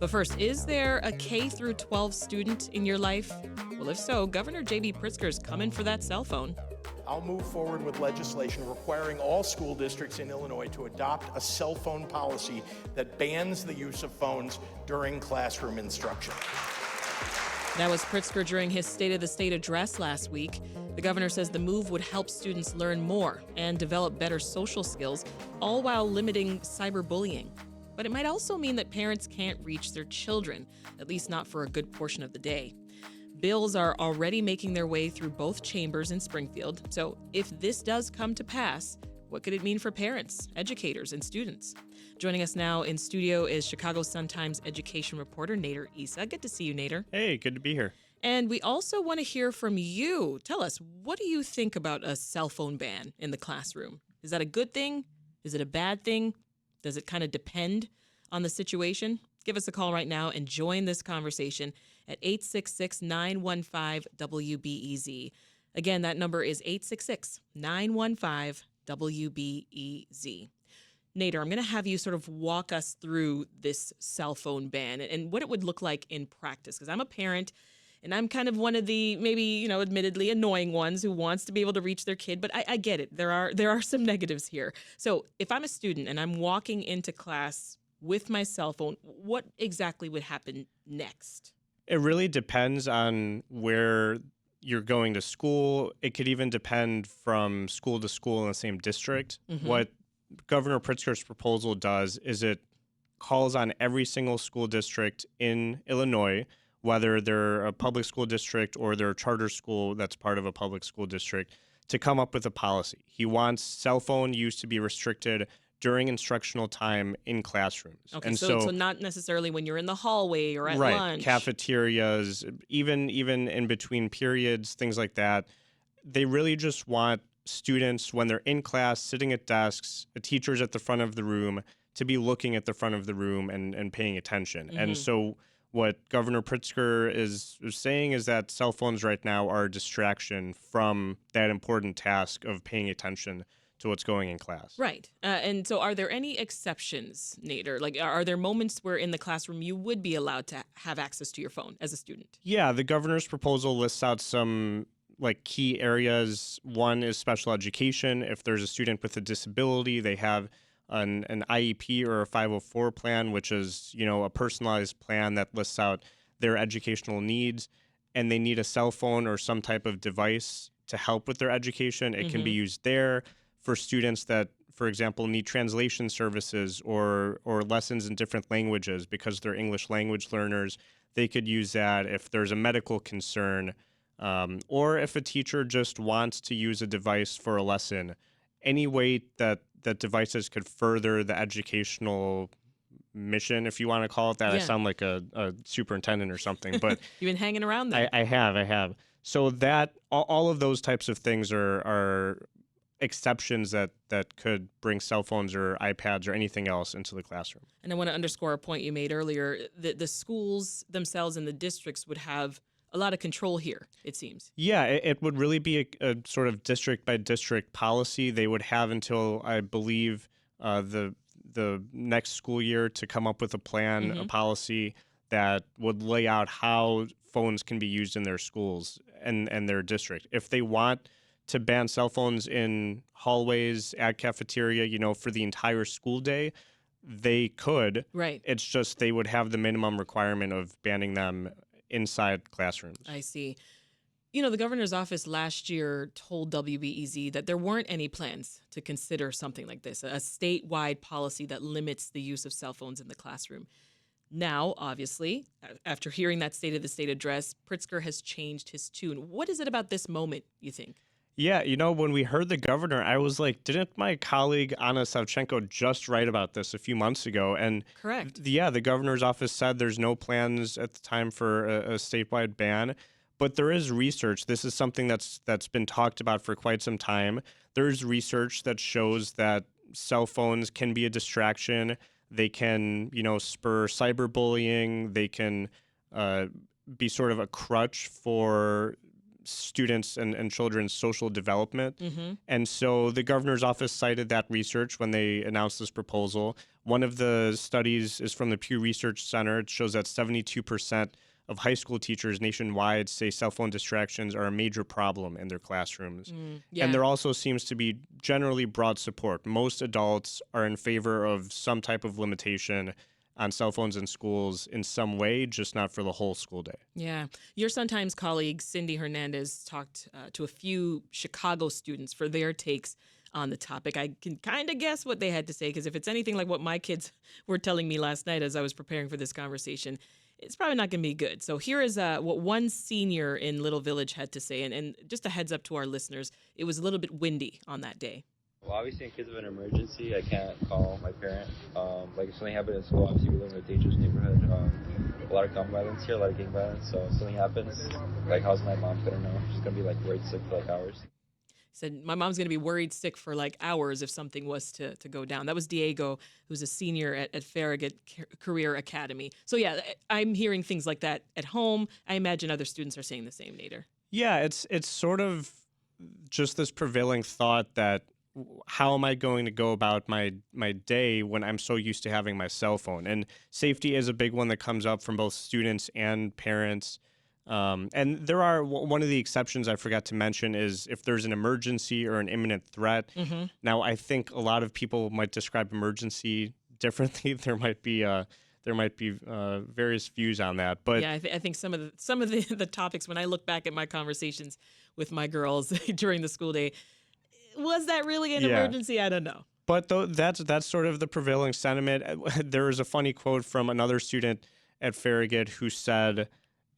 But first, is there a K through 12 student in your life? Well, if so, Governor J.B. Pritzker is coming for that cell phone. I'll move forward with legislation requiring all school districts in Illinois to adopt a cell phone policy that bans the use of phones during classroom instruction. That was Pritzker during his State of the State address last week. The governor says the move would help students learn more and develop better social skills, all while limiting cyberbullying. But it might also mean that parents can't reach their children, at least not for a good portion of the day. Bills are already making their way through both chambers in Springfield. So if this does come to pass, what could it mean for parents, educators, and students? Joining us now in studio is Chicago Sun-Times education reporter Nader Issa. Good to see you, Nader. Hey, good to be here. And we also want to hear from you. Tell us, what do you think about a cell phone ban in the classroom? Is that a good thing? Is it a bad thing? Does it kind of depend on the situation? Give us a call right now and join this conversation at 866-915-WBEZ. Again, that number is 866-915-WBEZ. Nader, I'm going to have you sort of walk us through this cell phone ban and what it would look like in practice, because I'm a parent and I'm kind of one of the maybe, admittedly annoying ones who wants to be able to reach their kid. But I get it. There are some negatives here. So if I'm a student and I'm walking into class with my cell phone, what exactly would happen next? It really depends on where you're going to school. It could even depend from school to school in the same district. Mm-hmm. What Governor Pritzker's proposal does is it calls on every single school district in Illinois, whether they're a public school district or they're a charter school that's part of a public school district, to come up with a policy. He wants cell phone use to be restricted during instructional time in classrooms. Okay, and so not necessarily when you're in the hallway or at lunch. Cafeterias, even in between periods, things like that. They really just want students, when they're in class, sitting at desks, the teachers at the front of the room, to be looking at the front of the room and paying attention. Mm-hmm. And so what Governor Pritzker is saying is that cell phones right now are a distraction from that important task of paying attention to what's going in class. Right. And so are there any exceptions, Nader? Like, are there moments where in the classroom you would be allowed to have access to your phone as a student? Yeah, the governor's proposal lists out some key areas. One is special education. If there's a student with a disability, they have an IEP or a 504 plan, which is, a personalized plan that lists out their educational needs, and they need a cell phone or some type of device to help with their education. It can be used there. For students that, for example, need translation services or lessons in different languages because they're English language learners, they could use that. If there's a medical concern, or if a teacher just wants to use a device for a lesson, any way that devices could further the educational mission, if you want to call it that. Yeah. I sound like a superintendent or something, but You've been hanging around there. I have. So that all of those types of things are exceptions that could bring cell phones or iPads or anything else into the classroom. And I want to underscore a point you made earlier. The schools themselves and the districts would have a lot of control here, it seems. Yeah, it would really be a sort of district by district policy. They would have until, I believe, the next school year to come up with a plan, a policy that would lay out how phones can be used in their schools and their district. If they want to ban cell phones in hallways, at cafeteria, for the entire school day, they could. Right. It's just they would have the minimum requirement of banning them inside classrooms. I see. The governor's office last year told WBEZ that there weren't any plans to consider something like this, a statewide policy that limits the use of cell phones in the classroom. Now, obviously, after hearing that State of the State address, Pritzker has changed his tune. What is it about this moment, you think? Yeah, when we heard the governor, I was like, didn't my colleague Anna Savchenko just write about this a few months ago? And correct. The governor's office said there's no plans at the time for a statewide ban, but there is research. This is something that's been talked about for quite some time. There's research that shows that cell phones can be a distraction. They can, spur cyberbullying. They can be sort of a crutch for students and children's social development. Mm-hmm. And so the governor's office cited that research when they announced this proposal. One of the studies is from the Pew Research Center. It shows that 72% of high school teachers nationwide say cell phone distractions are a major problem in their classrooms. Yeah. And there also seems to be generally broad support. Most adults are in favor of some type of limitation on cell phones in schools in some way, just not for the whole school day. Yeah. Your Sun-Times colleague, Cindy Hernandez, talked to a few Chicago students for their takes on the topic. I can kind of guess what they had to say, because if it's anything like what my kids were telling me last night as I was preparing for this conversation, it's probably not going to be good. So here is what one senior in Little Village had to say. And just a heads up to our listeners, it was a little bit windy on that day. Well, obviously, in case of an emergency, I can't call my parent. Like, if something happened in school, obviously, we live in a dangerous neighborhood. A lot of gun violence here, a lot of gang violence. So if something happens, like, how's my mom going to know? She's going to be, like, worried sick for, like, hours. He said, my mom's going to be worried sick for, like, hours if something was to go down. That was Diego, who's a senior at Farragut Career Academy. So, yeah, I'm hearing things like that at home. I imagine other students are saying the same, Nader. Yeah, it's sort of just this prevailing thought that how am I going to go about my day when I'm so used to having my cell phone? And safety is a big one that comes up from both students and parents. And there are one of the exceptions I forgot to mention is if there's an emergency or an imminent threat. Mm-hmm. Now, I think a lot of people might describe emergency differently. There might be various views on that, but yeah, I think some of the topics, when I look back at my conversations with my girls during the school day, was that really an emergency? I don't know. But that's sort of the prevailing sentiment. There is a funny quote from another student at Farragut who said,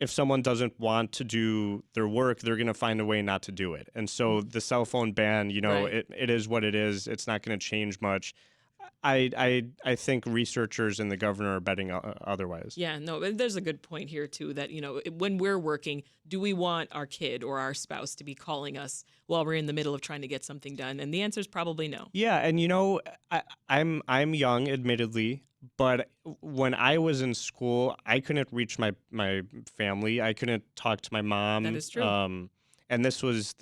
if someone doesn't want to do their work, they're going to find a way not to do it. And so the cell phone ban, Right. it is what it is. It's not going to change much. I think researchers and the governor are betting otherwise. Yeah, no, there's a good point here, too, that, when we're working, do we want our kid or our spouse to be calling us while we're in the middle of trying to get something done? And the answer is probably no. Yeah, and I'm young, admittedly, but when I was in school, I couldn't reach my family. I couldn't talk to my mom. That is true. And this was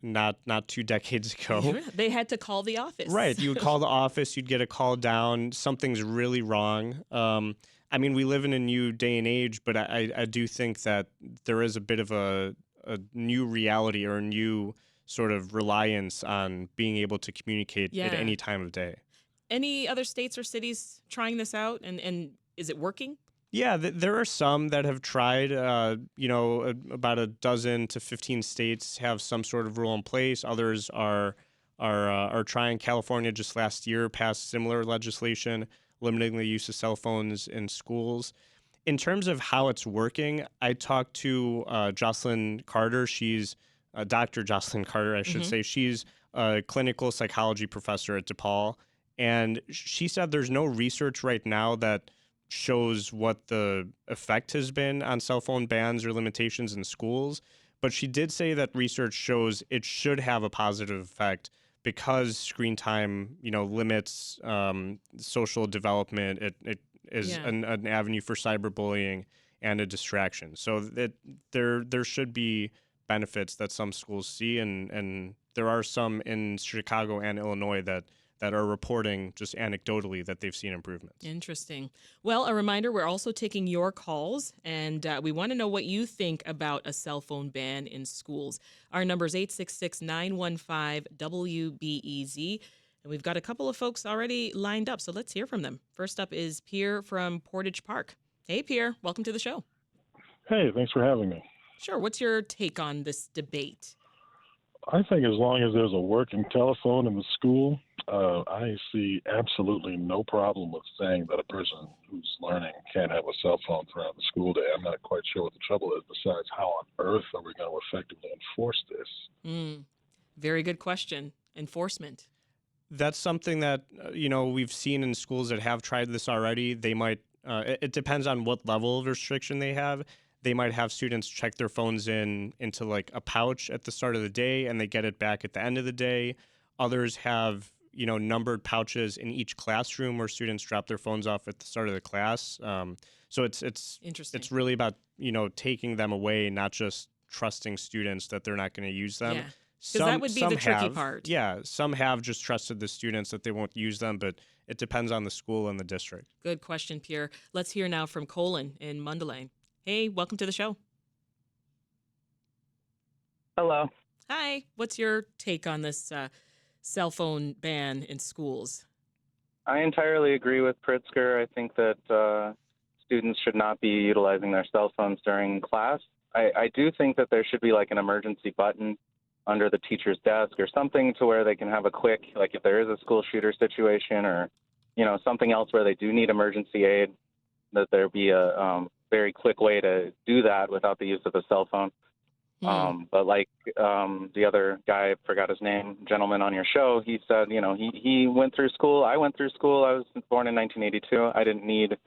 not 2 decades ago. They had to call the office. Right. You would call the office, you'd get a call down, something's really wrong. I mean, we live in a new day and age, but I do think that there is a bit of a new reality or a new sort of reliance on being able to communicate at any time of day. Any other states or cities trying this out, and is it working? Yeah, there are some that have tried. About a dozen to 15 states have some sort of rule in place. Others are trying. California just last year passed similar legislation limiting the use of cell phones in schools. In terms of how it's working, I talked to Jocelyn Carter. She's Dr. Jocelyn Carter, I should say. She's a clinical psychology professor at DePaul, and she said there's no research right now that shows what the effect has been on cell phone bans or limitations in schools. But she did say that research shows it should have a positive effect because screen time, limits social development. It is an avenue for cyberbullying and a distraction. So that there should be benefits that some schools see, and there are some in Chicago and Illinois that are reporting just anecdotally that they've seen improvements. Interesting. Well, a reminder, we're also taking your calls, and we want to know what you think about a cell phone ban in schools. Our number is 866-915-WBEZ, and we've got a couple of folks already lined up, so let's hear from them. First up is Pierre from Portage Park. Hey, Pierre, welcome to the show. Hey, thanks for having me. Sure. What's your take on this debate? I think as long as there's a working telephone in the school, I see absolutely no problem with saying that a person who's learning can't have a cell phone throughout the school day. I'm not quite sure what the trouble is, besides how on earth are we going to effectively enforce this? Very good question. Enforcement. That's something that, we've seen in schools that have tried this already. They might, it depends on what level of restriction they have. They might have students check their phones into like a pouch at the start of the day, and they get it back at the end of the day. Others have, numbered pouches in each classroom where students drop their phones off at the start of the class. So it's Interesting. It's really about, taking them away, not just trusting students that they're not going to use them. Yeah, because that would be the tricky part. Yeah, some have just trusted the students that they won't use them, but it depends on the school and the district. Good question, Pierre. Let's hear now from Colin in Mundelein. Hey, welcome to the show. Hello. Hi. What's your take on this cell phone ban in schools? I entirely agree with Pritzker. I think that students should not be utilizing their cell phones during class. I do think that there should be like an emergency button under the teacher's desk or something to where they can have a quick, like if there is a school shooter situation or, something else where they do need emergency aid, that there be a very quick way to do that without the use of a cell phone. But like the other guy, I forgot his name, gentleman on your show, he said, he went through school. I went through school. I was born in 1982. I didn't need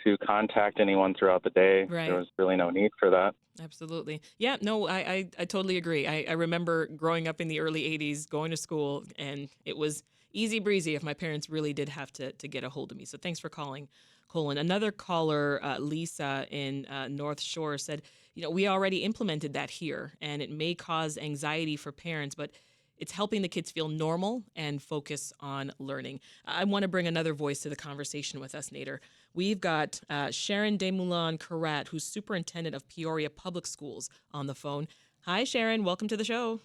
to contact anyone throughout the day. Right. There was really no need for that. Absolutely. Yeah, no, I totally agree. I remember growing up in the early 80s, going to school, and it was easy breezy if my parents really did have to get a hold of me. So thanks for calling, Colin. Another caller, Lisa in North Shore, said, we already implemented that here, and it may cause anxiety for parents, but it's helping the kids feel normal and focus on learning. I want to bring another voice to the conversation with us, Nader. We've got Sharon Desmoulin-Kherat, who's superintendent of Peoria Public Schools, on the phone. Hi, Sharon. Welcome to the show.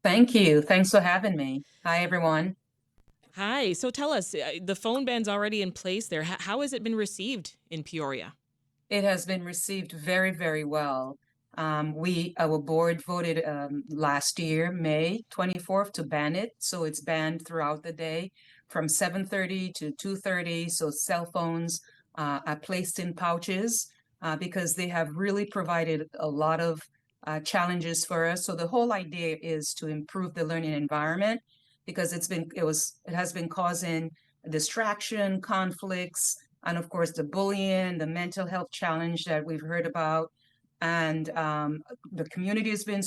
Thank you. Thanks for having me. Hi, everyone. Hi. So tell us, the phone ban's already in place there. How has it been received in Peoria? It has been received very, very well. Our board voted last year, May 24th, to ban it. So it's banned throughout the day from 7:30 to 2:30. So cell phones are placed in pouches because they have really provided a lot of challenges for us. So the whole idea is to improve the learning environment because it has been causing distraction, conflicts, and of course the bullying, the mental health challenge that we've heard about. And the community has been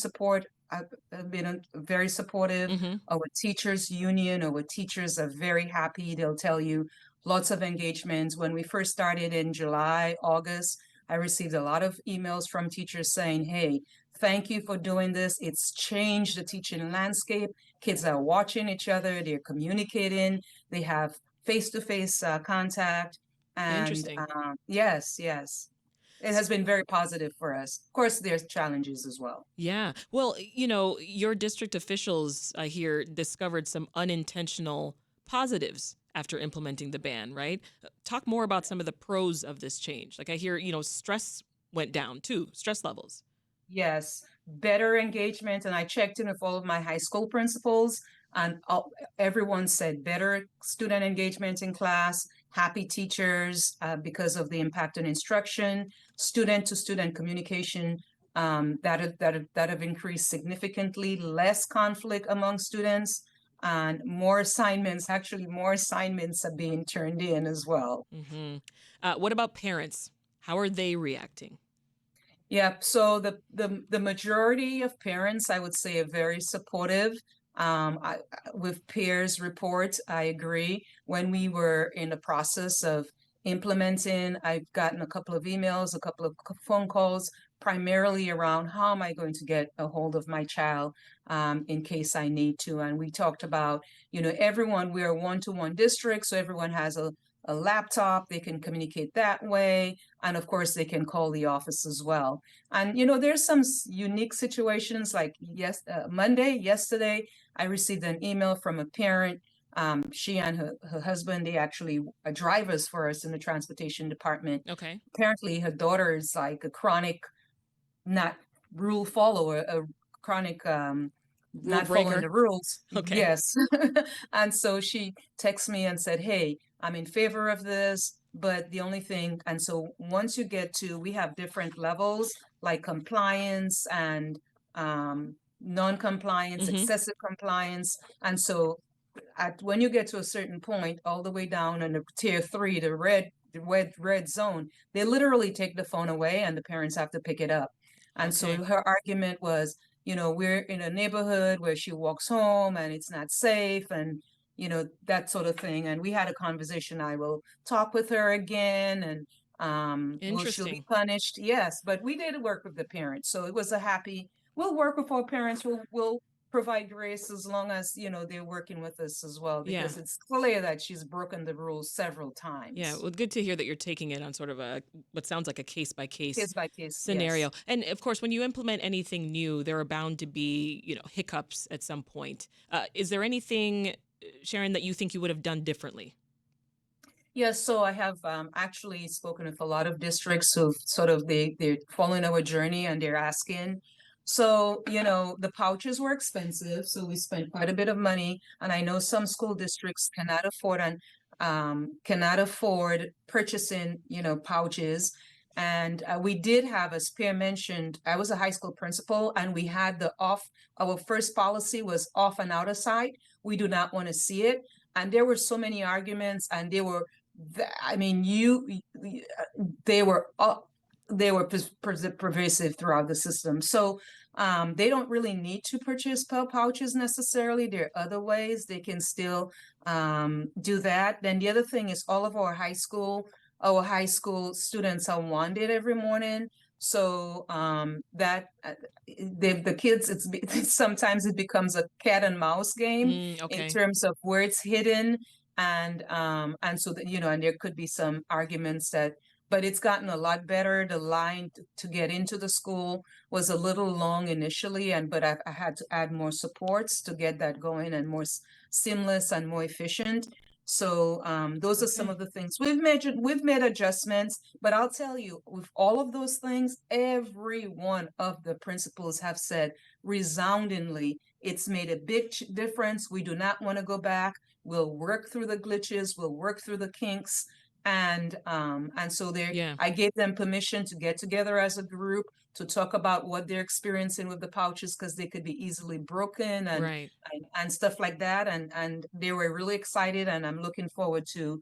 very supportive. Mm-hmm. Our teachers union, our teachers are very happy. They'll tell you lots of engagements. When we first started in July, August, I received a lot of emails from teachers saying, hey, thank you for doing this. It's changed the teaching landscape. Kids are watching each other. They're communicating. They have face-to-face contact. And Interesting. Yes. It has been very positive for us. Of course, there's challenges as well. Yeah. Well, your district officials, I hear, discovered some unintentional positives after implementing the ban, right? Talk more about some of the pros of this change. Like I hear, stress went down too, stress levels. Yes, better engagement. And I checked in with all of my high school principals, and everyone said better student engagement in class, happy teachers because of the impact on instruction, student-to-student communication that have increased significantly, less conflict among students, and more assignments. Actually, more assignments are being turned in as well. Mm-hmm. What about parents? How are they reacting? Yeah, so the majority of parents, I would say, are very supportive. With peers report, I agree. When we were in the process of implementing, I've gotten a couple of emails, a couple of phone calls, primarily around how am I going to get a hold of my child in case I need to. And we talked about, everyone, we're a one-to-one district, so everyone has a laptop, they can communicate that way. And of course, they can call the office as well. And, there's some unique situations like yesterday, I received an email from a parent. She and her husband, they actually are drivers for us in the transportation department. Okay. Apparently, her daughter is like a chronic, not rule follower, a chronic not following the rules. Okay. Yes. And so she texted me and said, hey, I'm in favor of this, but the only thing, and so once you get to, we have different levels like compliance and non-compliance, Mm-hmm. excessive compliance. And so when you get to a certain point, all the way down in the tier 3, the red zone, they literally take the phone away and the parents have to pick it up. And Okay. so her argument was, we're in a neighborhood where she walks home and it's not safe and, that sort of thing. And we had a conversation. I will talk with her again. And Will she be Interesting. punished? Yes, but we did work with the parents, so it was a happy. We'll work with our parents. We'll provide grace as long as they're working with us as well, Yeah. because it's clear that she's broken the rules several Yeah, times. well, good to hear that you're taking it on sort of a what sounds like a case by case Case by case, scenario. yes. And of course, when you implement anything new, there are bound to be, hiccups at some point. Is there anything, Sharon, that you think you would have done differently? Yes, so I have actually spoken with a lot of districts who've sort of they're following our journey and they're asking. So, the pouches were expensive, so we spent quite a bit of money. And I know some school districts cannot afford purchasing, pouches. And we did have, as Pierre mentioned, I was a high school principal, and we had our first policy was off and out of sight. We do not want to see it. And there were so many arguments, and I mean, they were pervasive throughout the system. So they don't really need to purchase pouches necessarily. There are other ways they can still do that. Then the other thing is all of our high school students are wanted every morning. So that the kids, sometimes it becomes a cat and mouse game in Okay. terms of where it's hidden, and so that and there could be some arguments but it's gotten a lot better. The line to get into the school was a little long initially, but I had to add more supports to get that going and more seamless and more efficient. So those are some Okay. of the things we've made adjustments. But I'll tell you, with all of those things, every one of the principals have said resoundingly, it's made a big difference. We do not want to go back. We'll work through the glitches. We'll work through the kinks. And so Yeah. I gave them permission to get together as a group to talk about what they're experiencing with the pouches, because they could be easily broken Right. and stuff like that. And they were really excited, and I'm looking forward to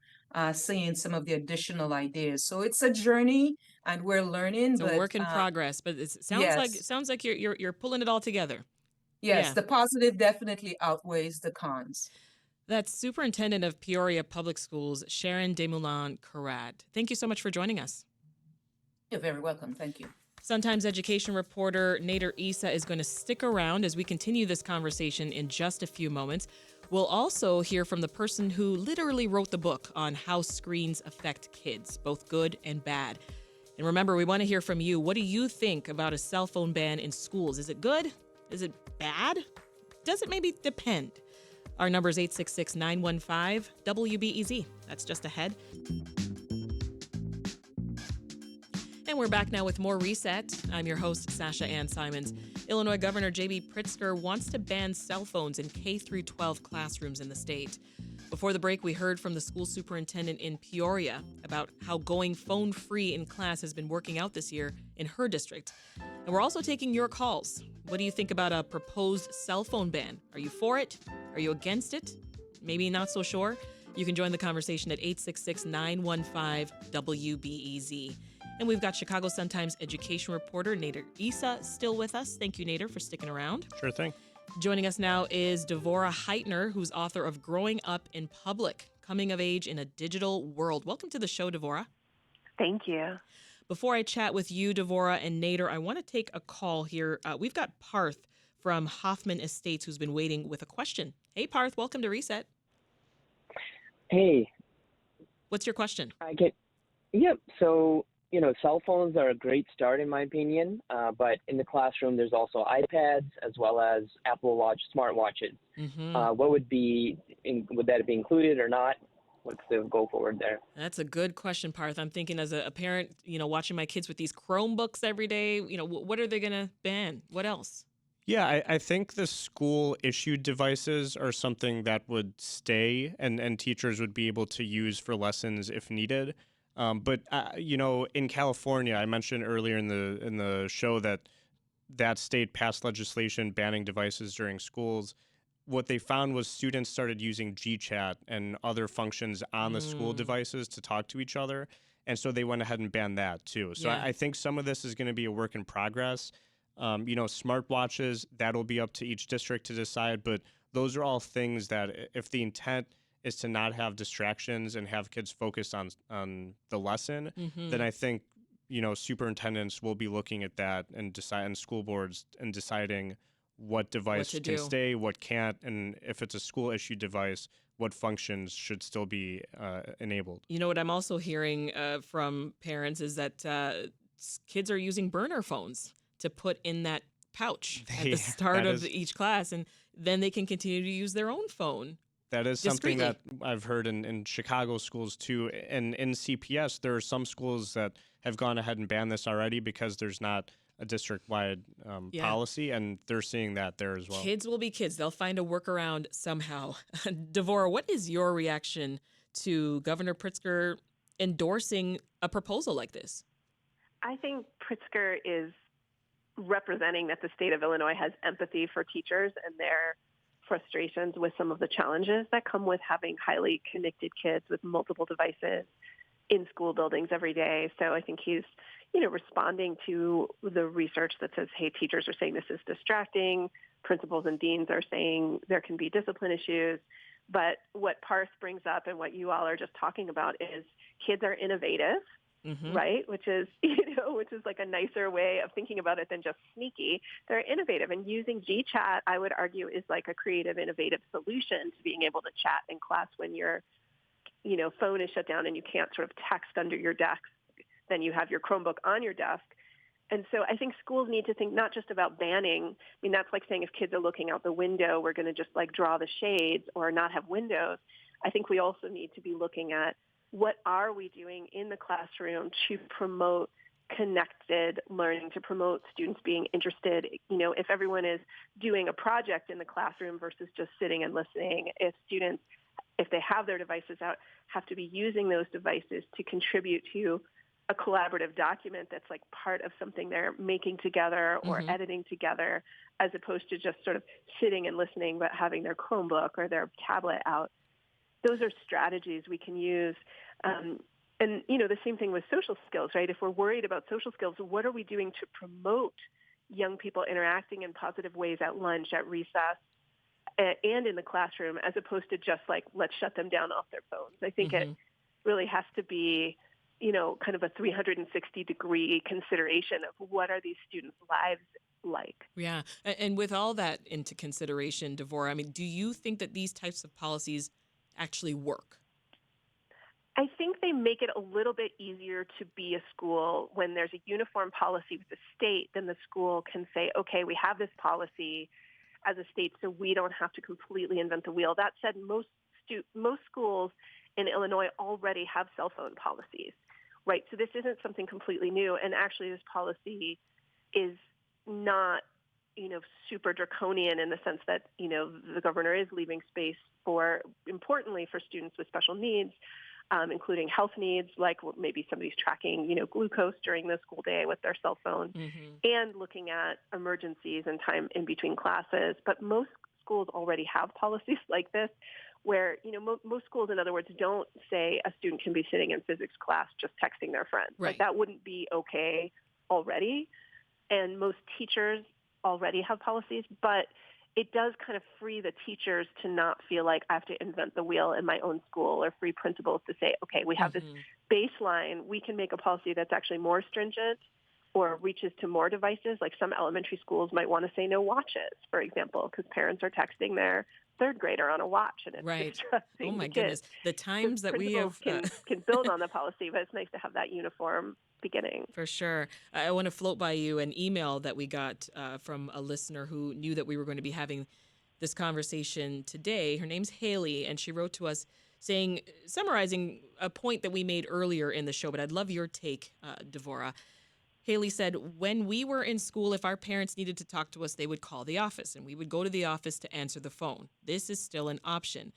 seeing some of the additional ideas. So it's a journey, and we're learning, It's a but work in progress, but it yes, sounds like you're pulling it all together. yes, Yeah. the positive definitely outweighs the cons. That's Superintendent of Peoria Public Schools, Sharon Desmoulin-Kherat. Thank you so much for joining us. You're very welcome. Thank you. Sun-Times education reporter Nader Issa is going to stick around as we continue this conversation in just a few moments. We'll also hear from the person who literally wrote the book on how screens affect kids, both good and bad. And remember, we want to hear from you. What do you think about a cell phone ban in schools? Is it good? Is it bad? Does it maybe depend? Our number is 866-915-WBEZ. That's just ahead. And we're back now with more Reset. I'm your host, Sasha-Ann Simons. Illinois Governor J.B. Pritzker wants to ban cell phones in K-12 classrooms in the state. Before the break, we heard from the school superintendent in Peoria about how going phone-free in class has been working out this year in her district. And we're also taking your calls. What do you think about a proposed cell phone ban? Are you for it? Are you against it? Maybe not so sure? You can join the conversation at 866-915-WBEZ. And we've got Chicago Sun-Times education reporter Nader Issa still with us. Thank you, Nader, for sticking around. Sure thing. Joining us now is Devorah Heitner, who's author of Growing Up in Public, Coming of Age in a Digital World. Welcome to the show, Devorah. Thank you. Before I chat with you, Devorah and Nader, I want to take a call here. We've got Parth from Hoffman Estates who's been waiting with a question. Hey, Parth, welcome to Reset. Hey. What's your question? Yep. So, cell phones are a great start in my opinion, but in the classroom there's also iPads as well as Apple Watch smartwatches. Mm-hmm. Would that be included or not? What's the go forward there? That's a good question, Parth. I'm thinking as a parent, watching my kids with these Chromebooks every day, what are they going to ban? What else? Yeah, I think the school issued devices are something that would stay and teachers would be able to use for lessons if needed. But in California, I mentioned earlier in the show that state passed legislation banning devices during schools. What they found was students started using GChat and other functions on the school devices to talk to each other. And so they went ahead and banned that too. So Yeah. I think some of this is going to be a work in progress. Smartwatches, that'll be up to each district to decide. But those are all things that if the intent is to not have distractions and have kids focused on the lesson, Mm-hmm. then I think, superintendents will be looking at that and and school boards and deciding what device to can do. stay, what can't, and if it's a school issued device, what functions should still be enabled. What I'm also hearing from parents is that kids are using burner phones to put in that pouch at the start of each class, and then they can continue to use their own phone. That is something that Discreetly. I've heard in Chicago schools too. And in CPS, there are some schools that have gone ahead and banned this already because there's not a district-wide Yeah. policy, and they're seeing that there as well. Kids will be kids. They'll find a workaround somehow. Devorah, what is your reaction to Governor Pritzker endorsing a proposal like this? I think Pritzker is representing that the state of Illinois has empathy for teachers and their frustrations with some of the challenges that come with having highly connected kids with multiple devices in school buildings every day. So I think he's, responding to the research that says, hey, teachers are saying this is distracting. Principals and deans are saying there can be discipline issues. But what Parth brings up and what you all are just talking about is kids are innovative. Mm-hmm. Right, which is like a nicer way of thinking about it than just sneaky. They're innovative, and using GChat, I would argue, is like a creative, innovative solution to being able to chat in class when your, phone is shut down and you can't sort of text under your desk. Then you have your Chromebook on your desk. And so I think schools need to think not just about banning. I mean, that's like saying if kids are looking out the window, we're going to just like draw the shades or not have windows. I think we also need to be looking at what are we doing in the classroom to promote connected learning, to promote students being interested. If everyone is doing a project in the classroom versus just sitting and listening, if students, if they have their devices out, have to be using those devices to contribute to a collaborative document that's like part of something they're making together or editing together, as opposed to just sort of sitting and listening but having their Chromebook or their tablet out. Those are strategies we can use. And, the same thing with social skills, right? If we're worried about social skills, what are we doing to promote young people interacting in positive ways at lunch, at recess, and in the classroom, as opposed to just like, let's shut them down off their phones? I think it really has to be, kind of a 360-degree consideration of what are these students' lives like. Yeah. And with all that into consideration, Devorah, I mean, do you think that these types of policies actually work? I think they make it a little bit easier to be a school when there's a uniform policy with the state. Then the school can say, okay, we have this policy as a state, so we don't have to completely invent the wheel. That said, most schools in Illinois already have cell phone policies, right? So this isn't something completely new. And actually, this policy is not, super draconian in the sense that, the governor is leaving space importantly for students with special needs, including health needs, like maybe somebody's tracking, glucose during the school day with their cell phone, and looking at emergencies and time in between classes. But most schools already have policies like this where, most schools, in other words, don't say a student can be sitting in physics class just texting their friends. Right. Like that wouldn't be okay already. And most teachers already have policies, but it does kind of free the teachers to not feel like I have to invent the wheel in my own school, or free principals to say, okay, we have this baseline. We can make a policy that's actually more stringent or reaches to more devices. Like some elementary schools might want to say no watches, for example, because parents are texting their third grader on a watch, and it's distressing. Oh my the goodness, kids. the times that we have can build on the policy, but it's nice to have that uniform beginning. For sure. I want to float by you an email that we got from a listener who knew that we were going to be having this conversation today. Her name's Haley, and she wrote to us summarizing a point that we made earlier in the show, but I'd love your take, Devorah. Haley said, when we were in school, if our parents needed to talk to us, they would call the office, and we would go to the office to answer the phone. This is still an option.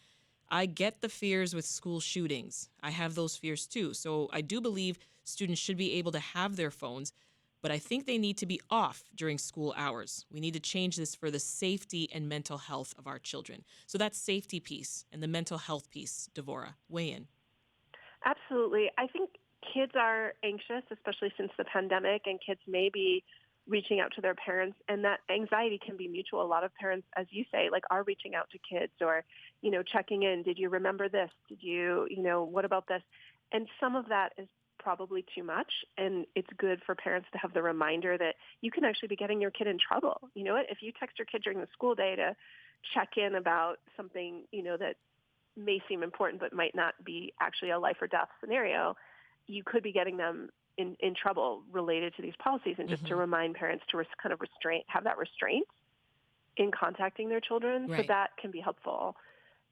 I get the fears with school shootings. I have those fears too. So I do believe students should be able to have their phones, but I think they need to be off during school hours. We need to change this for the safety and mental health of our children. So that safety piece and the mental health piece, Devorah, weigh in. Absolutely. I think kids are anxious, especially since the pandemic, and kids may be reaching out to their parents, and that anxiety can be mutual. A lot of parents, as you say, like are reaching out to kids or, checking in. Did you remember this? Did you, what about this? And some of that is probably too much. And it's good for parents to have the reminder that you can actually be getting your kid in trouble. You know what? If you text your kid during the school day to check in about something, that may seem important but might not be actually a life or death scenario, you could be getting them in trouble related to these policies. And just to remind parents to have that restraint in contacting their children, so that can be helpful.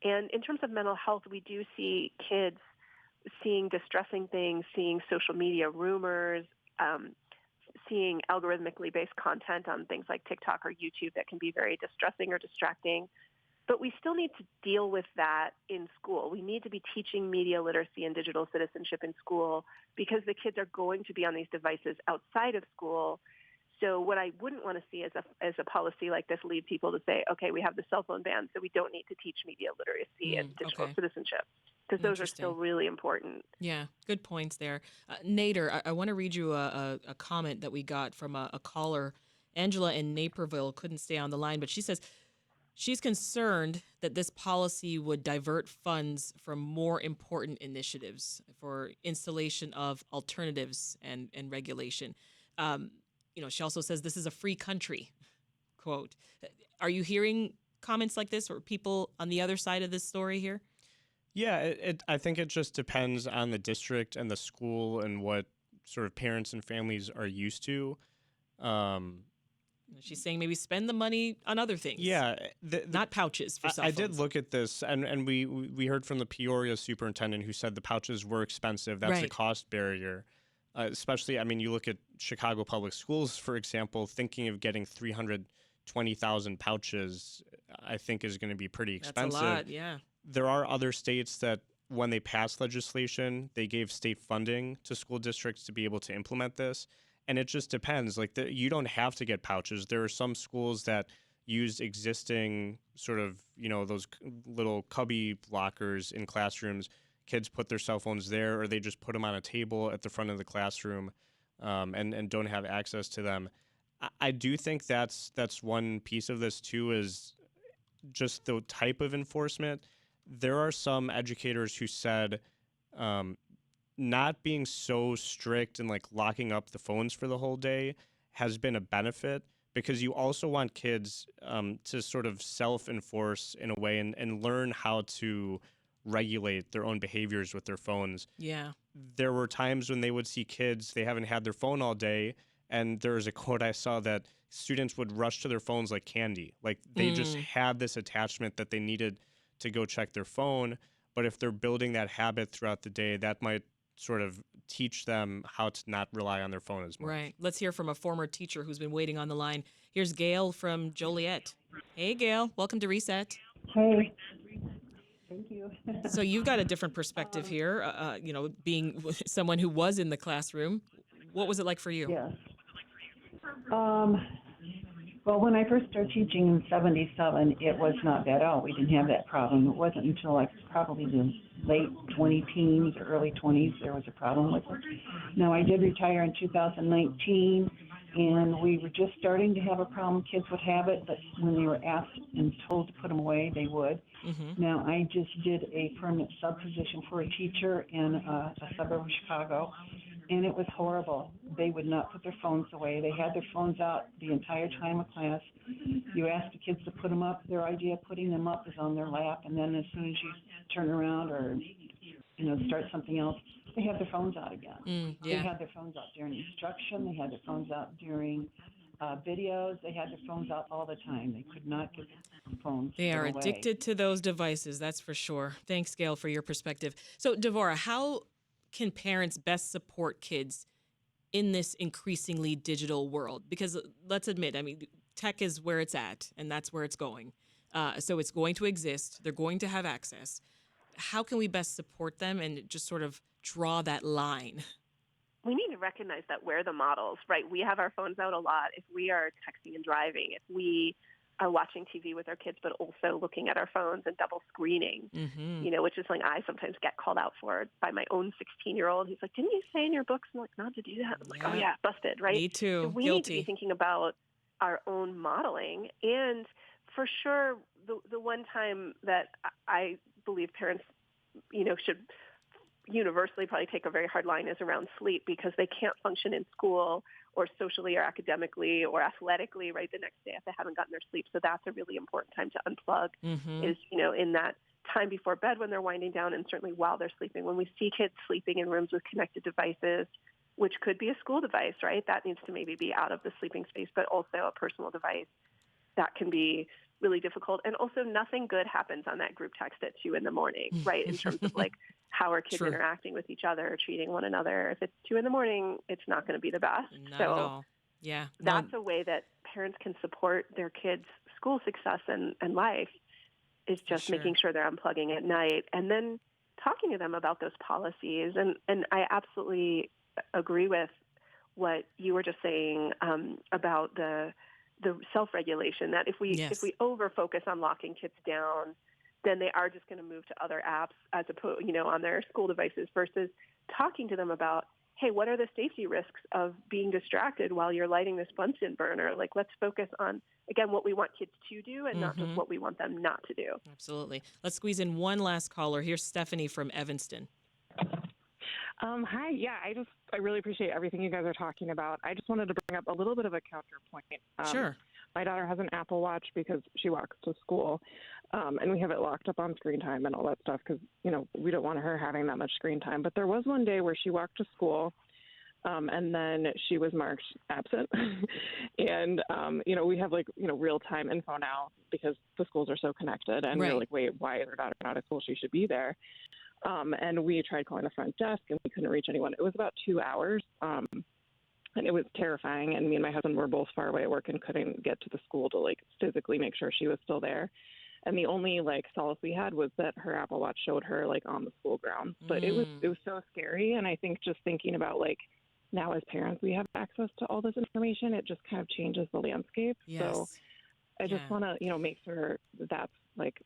And in terms of mental health, we do see kids seeing distressing things, seeing social media rumors, seeing algorithmically based content on things like TikTok or YouTube that can be very distressing or distracting. But we still need to deal with that in school. We need to be teaching media literacy and digital citizenship in school because the kids are going to be on these devices outside of school. So what I wouldn't want to see as a policy like this lead people to say, okay, we have the cell phone ban, so we don't need to teach media literacy and digital citizenship, because those are still really important. Yeah, good points there. Nader, I want to read you a comment that we got from a caller. Angela in Naperville couldn't stay on the line, but she says, she's concerned that this policy would divert funds from more important initiatives for installation of alternatives and regulation. She also says this is a free country, quote. Are you hearing comments like this or people on the other side of this story here? Yeah, I think it just depends on the district and the school and what sort of parents and families are used to. She's saying maybe spend the money on other things. Yeah. Not pouches for cell phones. I did look at this, and we heard from the Peoria superintendent who said the pouches were expensive. That's a cost barrier. Especially, you look at Chicago Public Schools, for example, thinking of getting 320,000 pouches, I think is going to be pretty expensive. That's a lot, yeah. There are other states that when they passed legislation, they gave state funding to school districts to be able to implement this. And it just depends. You don't have to get pouches. There are some schools that use existing sort of, those little cubby lockers in classrooms. Kids put their cell phones there, or they just put them on a table at the front of the classroom and don't have access to them. I do think that's one piece of this, too, is just the type of enforcement. There are some educators who said not being so strict and locking up the phones for the whole day has been a benefit, because you also want kids to sort of self-enforce in a way and learn how to regulate their own behaviors with their phones. Yeah. There were times when they would see kids, they haven't had their phone all day, and there was a quote I saw that students would rush to their phones like candy. They just had this attachment that they needed to go check their phone. But if they're building that habit throughout the day, that might sort of teach them how to not rely on their phone as much. Right. Let's hear from a former teacher who's been waiting on the line. Here's Gail from Joliet. Hey, Gail. Welcome to Reset. Hey. Thank you. So you've got a different perspective here, being someone who was in the classroom. What was it like for you? Yes. Well, when I first started teaching in 77, it was not bad at all. We didn't have that problem. It wasn't until probably the late 20 teens or early 20s there was a problem with it. Now, I did retire in 2019, and we were just starting to have a problem. Kids would have it, but when they were asked and told to put them away, they would. Now, I just did a permanent sub-position for a teacher in a suburb of Chicago, and it was horrible. They would not put their phones away. They had their phones out the entire time of class. You ask the kids to put them up, their idea of putting them up is on their lap, and then as soon as you turn around or start something else, they have their phones out again. They had their phones out during instruction. They had their phones out during videos. They had their phones out all the time. They could not get the phones They are away. addicted to those devices, that's for sure. Thanks, Gail, for your perspective. So, Devorah, how can parents best support kids in this increasingly digital world? Because let's admit, tech is where it's at, and that's where it's going. So it's going to exist. They're going to have access. How can we best support them and just sort of draw that line? We need to recognize that we're the models, right? We have our phones out a lot. If we are texting and driving, if we watching TV with our kids, but also looking at our phones and double screening, which is something I sometimes get called out for by my own 16-year-old. He's like, didn't you say in your books? I'm like, not to do that. I'm like, oh yeah, busted, right? Me too. So we Guilty. need to be thinking about our own modeling. And for sure, the one time that I believe parents, should universally probably take a very hard line is around sleep, because they can't function in school or socially or academically or athletically right the next day if they haven't gotten their sleep. So that's a really important time to unplug is, in that time before bed when they're winding down, and certainly while they're sleeping. When we see kids sleeping in rooms with connected devices, which could be a school device, right? That needs to maybe be out of the sleeping space, but also a personal device. That can be really difficult. And also nothing good happens on that group text at 2 a.m, right? In terms of like how are kids interacting with each other, treating one another. If it's 2 a.m, it's not going to be the best. Not at all. Yeah. That's a way that parents can support their kids' school success and life, is just making sure they're unplugging at night and then talking to them about those policies. And I absolutely agree with what you were just saying about the self-regulation, that if we over focus on locking kids down, then they are just going to move to other apps as opposed, on their school devices, versus talking to them about, hey, what are the safety risks of being distracted while you're lighting this Bunsen burner? Like, let's focus on, again, what we want kids to do and not just what we want them not to do. Absolutely. Let's squeeze in one last caller. Here's Stephanie from Evanston. Hi. Yeah, I really appreciate everything you guys are talking about. I just wanted to bring up a little bit of a counterpoint. Sure. My daughter has an Apple Watch because she walks to school, and we have it locked up on screen time and all that stuff because, we don't want her having that much screen time. But there was one day where she walked to school, and then she was marked absent. And, we have, real-time info now because the schools are so connected. And we're like, wait, why is her daughter not at school? She should be there. And we tried calling the front desk, and we couldn't reach anyone. It was about 2 hours, and it was terrifying. And me and my husband were both far away at work and couldn't get to the school to, physically make sure she was still there. And the only, solace we had was that her Apple Watch showed her, on the school grounds. But it was so scary. And I think just thinking about, now as parents, we have access to all this information. It just kind of changes the landscape. Yes. So I just want to, make sure that's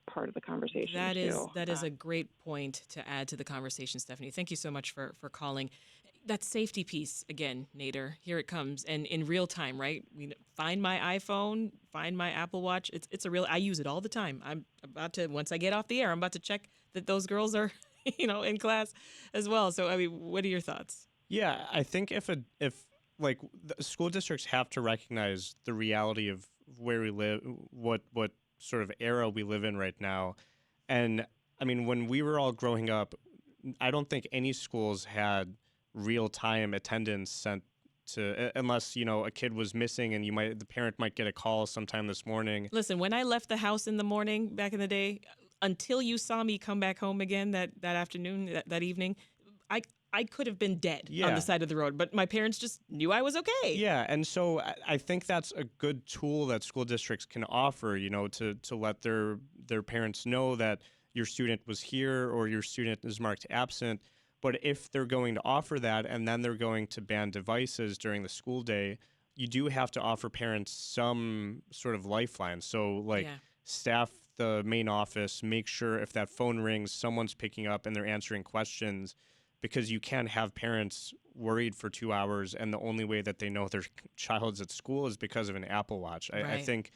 part of the conversation. That is a great point to add to the conversation, Stephanie. Thank you so much for calling. That safety piece again, Nader. Here it comes, and in real time, right? We find my iPhone, find my Apple Watch. It's a real. I use it all the time. I'm about to, once I get off the air, I'm about to check that those girls are, in class as well. So what are your thoughts? Yeah, I think if the school districts have to recognize the reality of where we live, what sort of era we live in right now. And when we were all growing up, I don't think any schools had real-time attendance sent to, unless, a kid was missing and the parent might get a call sometime this morning. Listen, when I left the house in the morning back in the day, until you saw me come back home again that afternoon, that evening, I could have been dead on the side of the road, but my parents just knew I was okay. Yeah, and so I think that's a good tool that school districts can offer, to let their parents know that your student was here or your student is marked absent. But if they're going to offer that and then they're going to ban devices during the school day, you do have to offer parents some sort of lifeline. So staff the main office, make sure if that phone rings, someone's picking up and they're answering questions, because you can't have parents worried for 2 hours and the only way that they know their child's at school is because of an Apple Watch. I think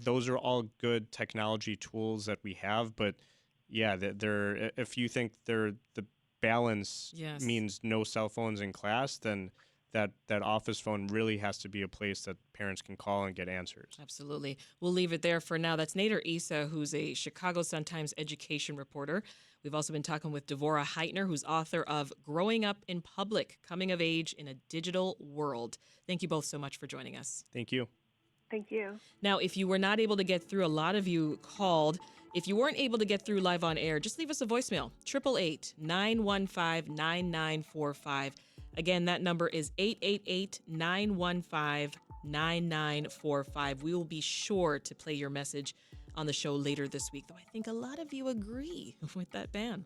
those are all good technology tools that we have, but if you think the balance means no cell phones in class, then that office phone really has to be a place that parents can call and get answers. Absolutely. We'll leave it there for now. That's Nader Issa, who's a Chicago Sun-Times education reporter. We've also been talking with Devorah Heitner, who's author of Growing Up in Public, Coming of Age in a Digital World. Thank you both so much for joining us. Thank you. Thank you. Now, if you were not able to get through, a lot of you called. If you weren't able to get through live on air, just leave us a voicemail, 888-915-9945. Again, that number is 888-915-9945. We will be sure to play your message on the show later this week, though I think a lot of you agree with that ban.